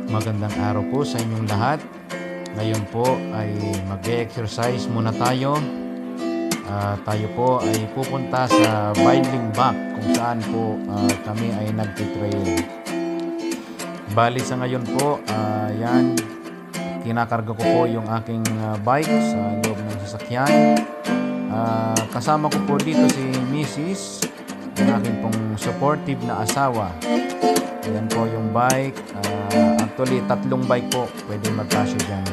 Magandang araw po sa inyong lahat. Ngayon po ay mag-exercise muna tayo. Tayo po ay pupunta sa Binding Back kung saan po kami ay nagtitrail. Bali sa ngayon po, kinakarga ko po yung aking bike sa loob ng sasakyan. Kasama ko po dito si Mrs., yung aking pong supportive na asawa. Ayan po yung bike. Actually, 3 bike po pwede magkasya dyan.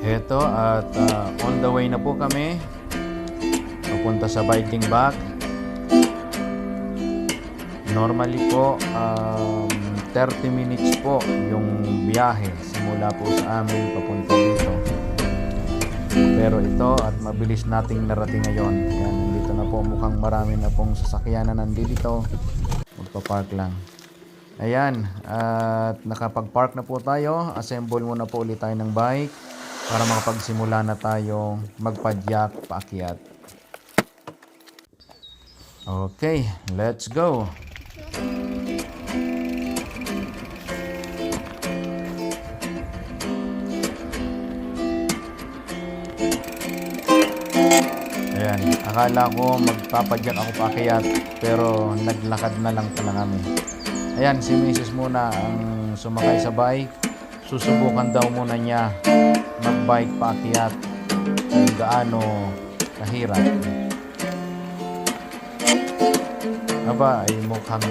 Heto at on the way na po kami papunta sa Binding Back. Normally po 30 minutes po yung biyahe simula po sa amin papunta dito. Pero ito at mabilis nating narating ngayon. Ayan, nandito na po, mukhang marami na pong sasakyan na nandito. Magpa-park lang. Ayan, at nakapag-park na po tayo. Assemble muna po ulit tayo ng bike para makapagsimula na tayo magpadyak paakyat. Okay, let's go. Ayan, akala ko magpapadyak ako paakyat pero naglakad na lang pala kami. Ayan, si Mrs. muna ang sumakay sa bike. Susubukan daw muna niya magbike paakyat kung gaano kahirap. Aba, ay mukhang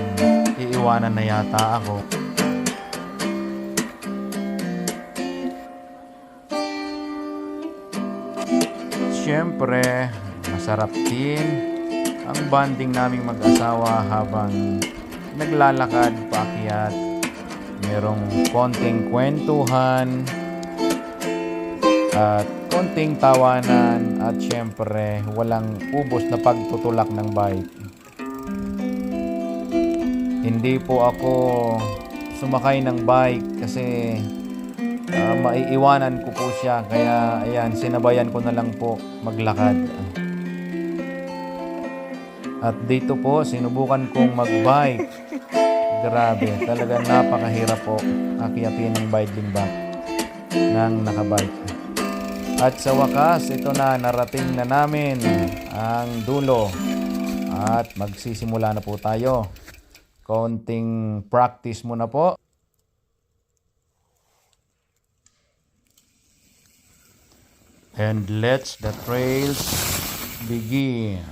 iiwanan na yata ako. Siyempre, masarap din ang bonding naming mag-asawa habang naglalakad paakyat. Merong konting kwentuhan at konting tawanan at siyempre walang ubos na pagtutulak ng bike. Hindi po ako sumakay ng bike kasi maiiwanan ko po siya, kaya ayan, sinabayan ko na lang po maglakad. At dito po sinubukan kong magbike. Grabe, talagang napakahirap po akyatin ng Binding Back ng nakabike. At sa wakas, ito na, narating na namin ang dulo at magsisimula na po tayo. Konting practice muna po. And let's the trails begin.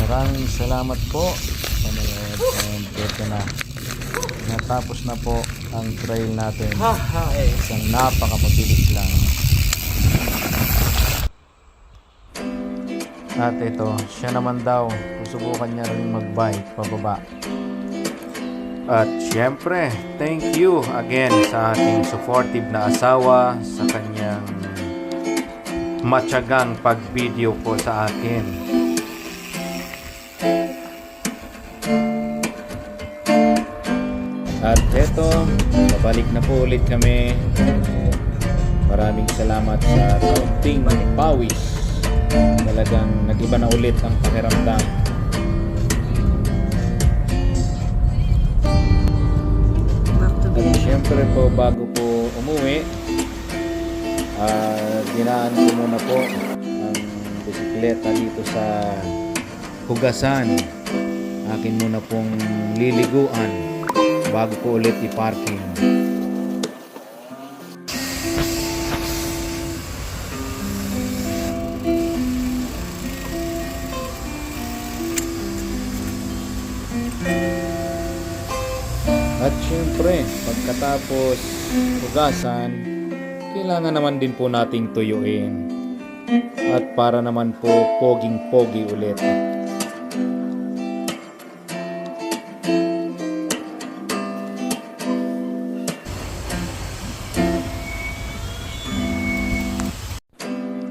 Maraming salamat po sa manonood, and ito na, natapos na po ang trail natin. Isang napakamabilis lang. At ito, siya naman daw, susubukan niya rin magbike pababa. At syempre, thank you again sa ating supportive na asawa, sa kanyang matyagang pag-video po sa akin. At eto, babalik na po ulit kami. Maraming salamat sa kaunting pawis. Talagang nag-iba na ulit ang pakiramdam. At syempre po, bago po umuwi, dinaan ko muna po ang bisikleta dito sa hugasan. Akin muna pong liliguan bago po ulit i-parking. At syempre, pagkatapos hugasan, kailangan naman din po nating tuyuin. At para naman po poging-pogi ulit.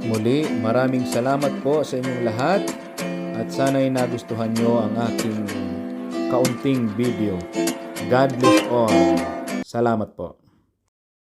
Muli, maraming salamat po sa inyong lahat at sana'y nagustuhan nyo ang aking kaunting video. God bless all. Salamat po.